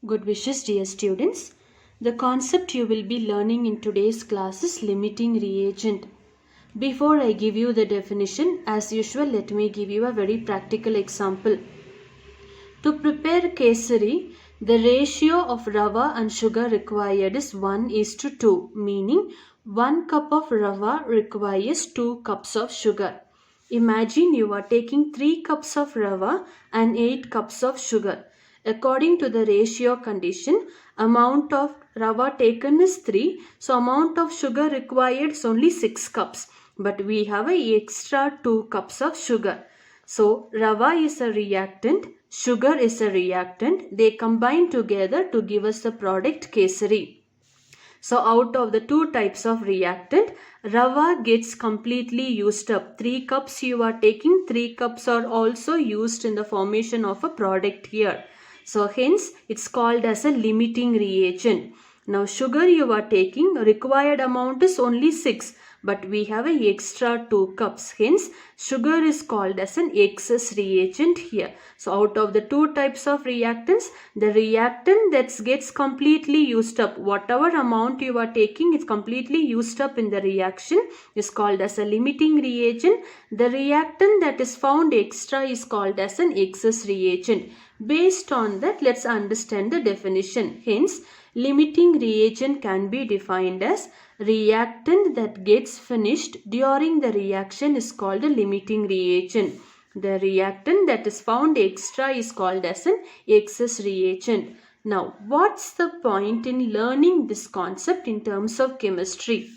Good wishes, dear students. The concept you will be learning in today's class is limiting reagent. Before I give you the definition, as usual, let me give you a very practical example. To prepare kesari, the ratio of rava and sugar required is 1:2, meaning 1 cup of rava requires 2 cups of sugar. Imagine you are taking 3 cups of rava and 8 cups of sugar. According to the ratio condition, amount of rava taken is 3, so amount of sugar required is only 6 cups. But we have a extra 2 cups of sugar. So rava is a reactant, sugar is a reactant. They combine together to give us the product kesari. So out of the two types of reactant, rava gets completely used up. 3 cups you are taking, 3 cups are also used in the formation of a product here. So hence it's called as a limiting reagent. Now sugar you are taking, required amount is only 6. But we have an extra 2 cups. Hence, sugar is called as an excess reagent here. So, out of the two types of reactants, the reactant that gets completely used up, whatever amount you are taking is completely used up in the reaction, is called as a limiting reagent. The reactant that is found extra is called as an excess reagent. Based on that, let's understand the definition. Hence, limiting reagent can be defined as reactant that gets finished during the reaction is called a limiting reagent. The reactant that is found extra is called as an excess reagent. Now, what's the point in learning this concept in terms of chemistry?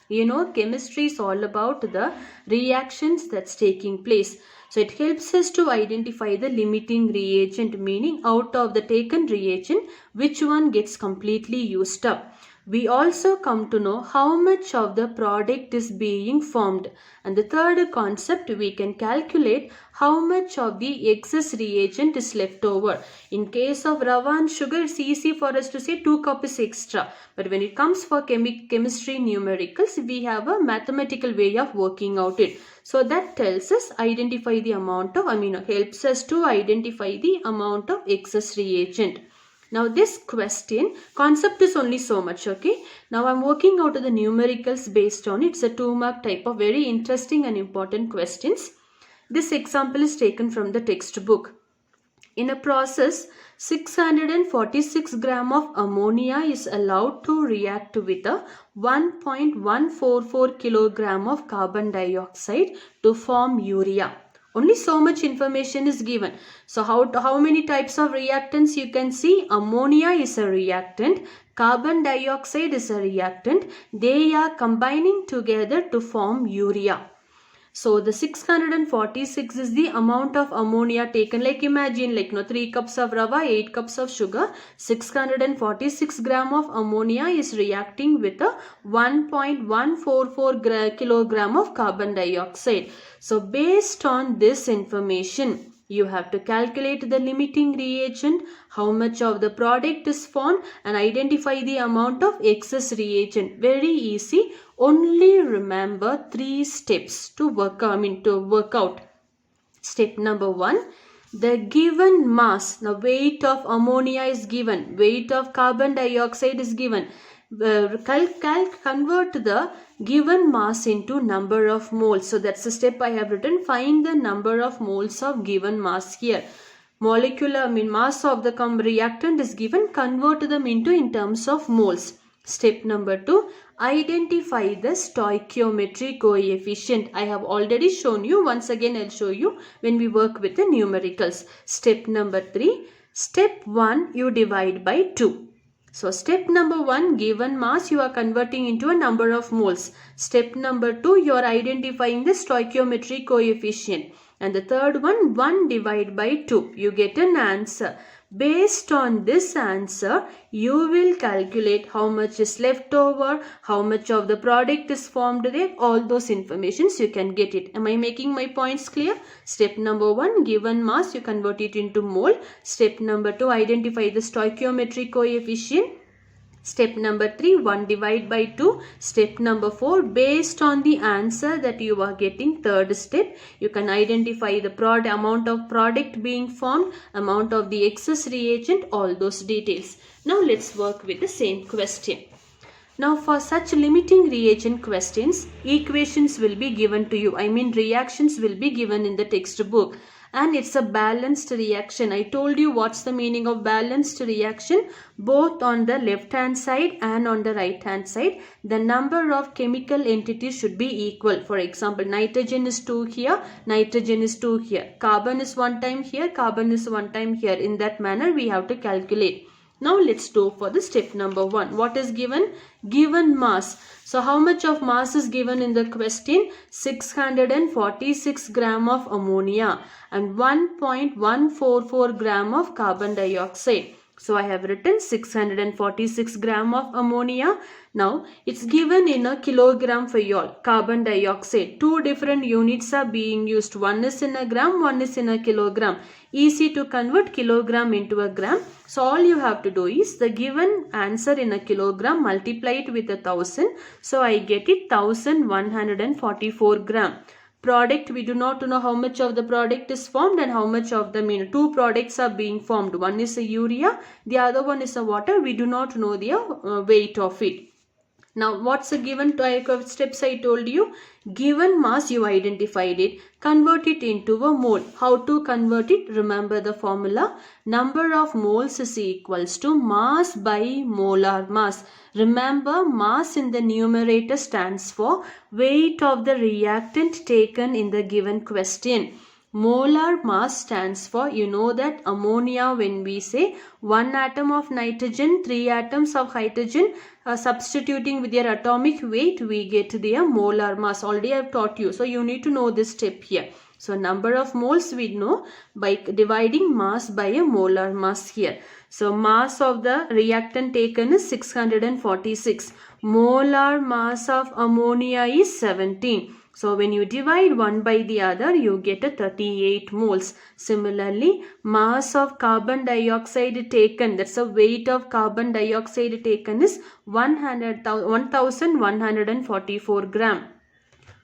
You know, chemistry is all about the reactions that's taking place. So it helps us to identify the limiting reagent, meaning out of the taken reagent, which one gets completely used up. We also come to know how much of the product is being formed. And the third concept, we can calculate how much of the excess reagent is left over. In case of rava and sugar, it's easy for us to say 2 cups is extra. But when it comes for chemistry numericals, we have a mathematical way of working out it. So that tells us identify the amount of, helps us to identify the amount of excess reagent. Now this question, concept is only so much, okay. Now I'm working out the numericals based on it. It's a 2-mark type of very interesting and important questions. This example is taken from the textbook. In a process, 646 gram of ammonia is allowed to react with a 1.144 kilogram of carbon dioxide to form urea. Only so much information is given. So how many types of reactants you can see? Ammonia is a reactant. Carbon dioxide is a reactant. They are combining together to form urea. So the 646 is the amount of ammonia taken. Like imagine 3 cups of rava, 8 cups of sugar. 646 gram of ammonia is reacting with a 1.144 kilogram of carbon dioxide. So based on this information, you have to calculate the limiting reagent, how much of the product is formed, and identify the amount of excess reagent. Very easy. Only remember 3 steps to work out. Step number 1. The given mass, the weight of ammonia is given, weight of carbon dioxide is given. Convert the given mass into number of moles. So that's the step I have written. Find the number of moles of given mass here. Molecular mass of the reactant is given. Convert them in terms of moles. Step number 2. Identify the stoichiometry coefficient. I have already shown you. Once again I'll show you when we work with the numericals. Step number 3. Step 1 you divide by 2. So step number 1, given mass you are converting into a number of moles. Step number 2, you are identifying the stoichiometry coefficient. And the third one, 1 divided by 2. You get an answer. Based on this answer, you will calculate how much is left over, how much of the product is formed there. All those informations you can get it. Am I making my points clear? Step number 1, given mass, you convert it into mole. Step number 2, identify the stoichiometry coefficient. Step number 3, 1 divided by 2. Step number 4, based on the answer that you are getting, third step, you can identify the amount of product being formed, amount of the excess reagent, all those details. Now let's work with the same question. Now for such limiting reagent questions, equations will be given to you. I mean reactions will be given in the textbook. And it's a balanced reaction. I told you what's the meaning of balanced reaction. Both on the left hand side and on the right hand side, the number of chemical entities should be equal. For example, nitrogen is 2 here, nitrogen is 2 here. Carbon is 1 time here, carbon is 1 time here. In that manner, we have to calculate. Now let's do for the step number 1. What is given? Given mass. So how much of mass is given in the question? 646 gram of ammonia and 1.144 gram of carbon dioxide. So I have written 646 gram of ammonia. Now it's given in a kilogram for y'all. Carbon dioxide. Two different units are being used. One is in a gram, one is in a kilogram. Easy to convert kilogram into a gram. So all you have to do is the given answer in a kilogram, multiply it with 1000. So I get it 1144 gram. Product, we do not know how much of the product is formed and how much of the two products are being formed. One is a urea, the other one is a water. We do not know the weight of it. Now what's the given type of steps I told you? Given mass, you identified it. Convert it into a mole. How to convert it? Remember the formula. Number of moles is equals to mass by molar mass. Remember, mass in the numerator stands for weight of the reactant taken in the given question. Molar mass stands for, you know that ammonia, when we say 1 atom of nitrogen, 3 atoms of hydrogen, substituting with their atomic weight, we get their molar mass. Already I have taught you. So you need to know this step here. So number of moles we know by dividing mass by a molar mass here. So mass of the reactant taken is 646. Molar mass of ammonia is 17. So when you divide one by the other, you get a 38 moles. Similarly, mass of carbon dioxide taken, that's the weight of carbon dioxide taken, is 1144 gram.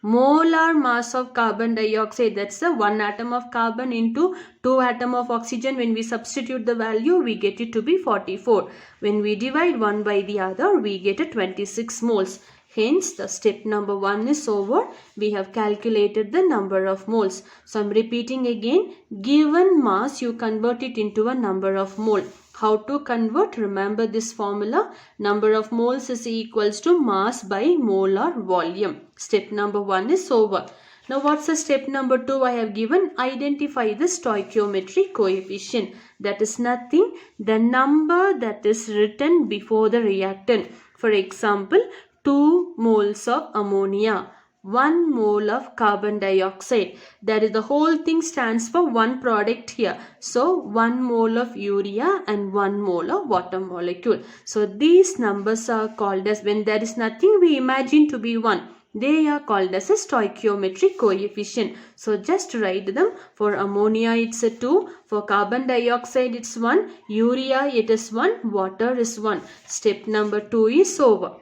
Molar mass of carbon dioxide, that's the 1 atom of carbon into 2 atom of oxygen. When we substitute the value, we get it to be 44. When we divide one by the other, we get a 26 moles. Hence, the step number 1 is over. We have calculated the number of moles. So, I am repeating again. Given mass, you convert it into a number of mole. How to convert? Remember this formula. Number of moles is equals to mass by molar volume. Step number 1 is over. Now, what's the step number 2 I have given? Identify the stoichiometric coefficient. That is nothing. The number that is written before the reactant. For example, 2 moles of ammonia, 1 mole of carbon dioxide. That is, the whole thing stands for one product here. So 1 mole of urea and 1 mole of water molecule. So these numbers are called as, when there is nothing we imagine to be 1. They are called as a stoichiometric coefficient. So just write them. For ammonia it's a 2. For carbon dioxide it's 1. Urea it is 1. Water is 1. Step number 2 is over.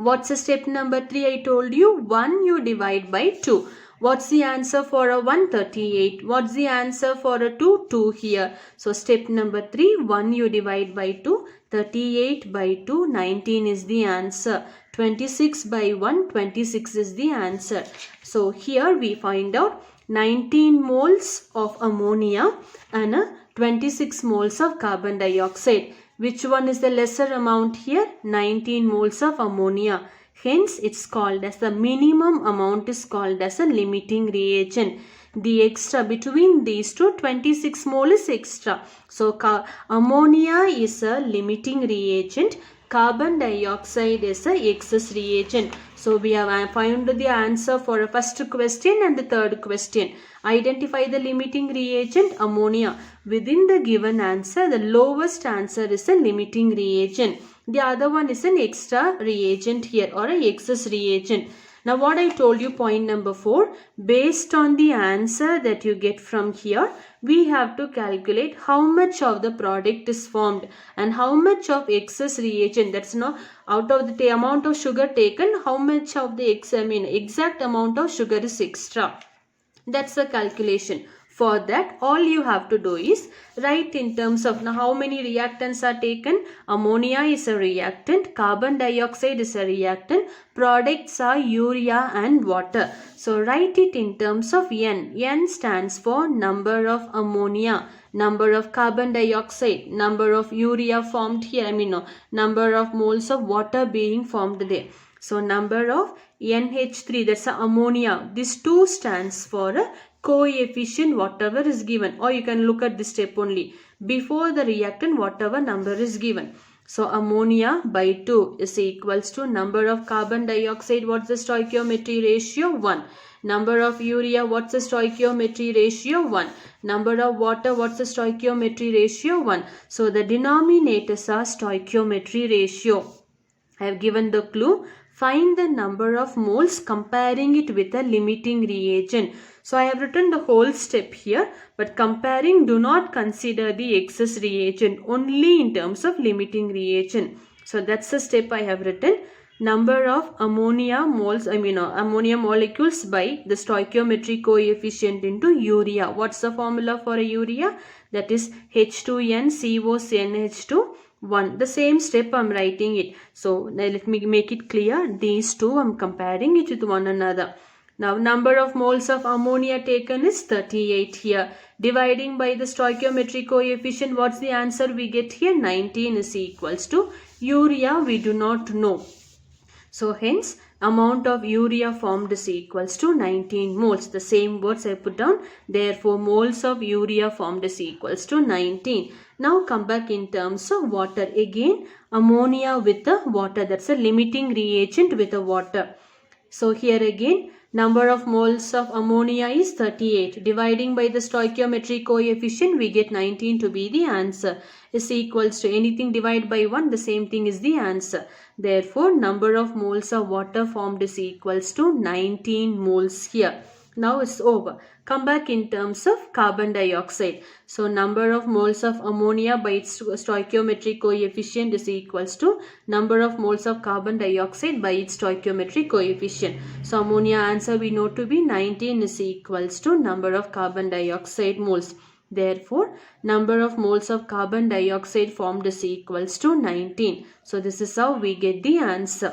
What's the step number 3 I told you? 1 you divide by 2. What's the answer for a 1? 38. What's the answer for a 2? 2 here. So step number 3, 1 you divide by 2. 38 by 2, 19 is the answer. 26 by 1, 26 is the answer. So here we find out 19 moles of ammonia and 26 moles of carbon dioxide. Which one is the lesser amount here? 19 moles of ammonia. Hence, it's called as the minimum amount is called as a limiting reagent. The extra between these two, 26 mole is extra. So, ammonia is a limiting reagent. Carbon dioxide is a excess reagent. So, we have found the answer for the first question and the third question. Identify the limiting reagent, ammonia. Within the given answer, the lowest answer is a limiting reagent. The other one is an extra reagent here or an excess reagent. Now what I told you, point number 4, based on the answer that you get from here, we have to calculate how much of the product is formed and how much of excess reagent, that's not out of the amount of sugar taken, how much of the exact amount of sugar is extra. That's the calculation. For that, all you have to do is write in terms of now how many reactants are taken. Ammonia is a reactant, carbon dioxide is a reactant, products are urea and water. So write it in terms of N. N stands for number of ammonia, number of carbon dioxide, number of urea formed here, number of moles of water being formed there. So number of NH3, that's a ammonia. This 2 stands for a coefficient whatever is given, or you can look at this step only. Before the reactant, whatever number is given. So ammonia by 2 is equals to number of carbon dioxide. What's the stoichiometry ratio? 1. Number of urea, what's the stoichiometry ratio? 1. Number of water, what's the stoichiometry ratio? 1. So the denominators are stoichiometry ratio. I have given the clue. Find the number of moles comparing it with a limiting reagent. So I have written the whole step here, but comparing, do not consider the excess reagent, only in terms of limiting reagent. So that's the step I have written. Number of ammonia moles, ammonia molecules by the stoichiometry coefficient into urea. What's the formula for a urea? That is H2NCOCNH2. 1. The same step I am writing it. So now let me make it clear. These two I am comparing it with one another. Now number of moles of ammonia taken is 38 here. Dividing by the stoichiometry coefficient, what's the answer we get here? 19 is equals to urea we do not know. So hence amount of urea formed is equals to 19 moles. The same words I put down. Therefore moles of urea formed is equals to 19. Now come back in terms of water. Again ammonia with the water. That's a limiting reagent with the water. So here again number of moles of ammonia is 38. Dividing by the stoichiometry coefficient we get 19 to be the answer. Is equals to anything divided by 1, the same thing is the answer. Therefore number of moles of water formed is equals to 19 moles here. Now it's over. Come back in terms of carbon dioxide. So number of moles of ammonia by its stoichiometry coefficient is equals to number of moles of carbon dioxide by its stoichiometry coefficient. So ammonia answer we know to be 19 is equals to number of carbon dioxide moles. Therefore, number of moles of carbon dioxide formed is equals to 19. So this is how we get the answer.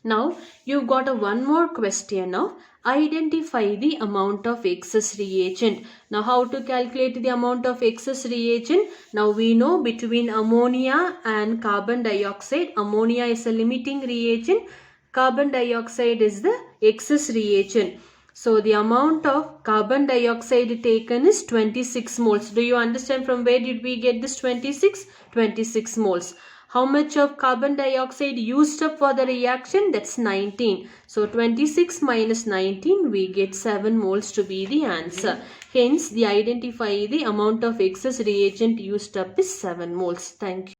Now, you've got one more question now. Identify the amount of excess reagent. Now, how to calculate the amount of excess reagent? Now, we know between ammonia and carbon dioxide, ammonia is a limiting reagent, carbon dioxide is the excess reagent. So, the amount of carbon dioxide taken is 26 moles. Do you understand from where did we get this 26? 26 moles. How much of carbon dioxide used up for the reaction? That's 19. So 26 minus 19, we get 7 moles to be the answer. Hence, the identify the amount of excess reagent used up is 7 moles. Thank you.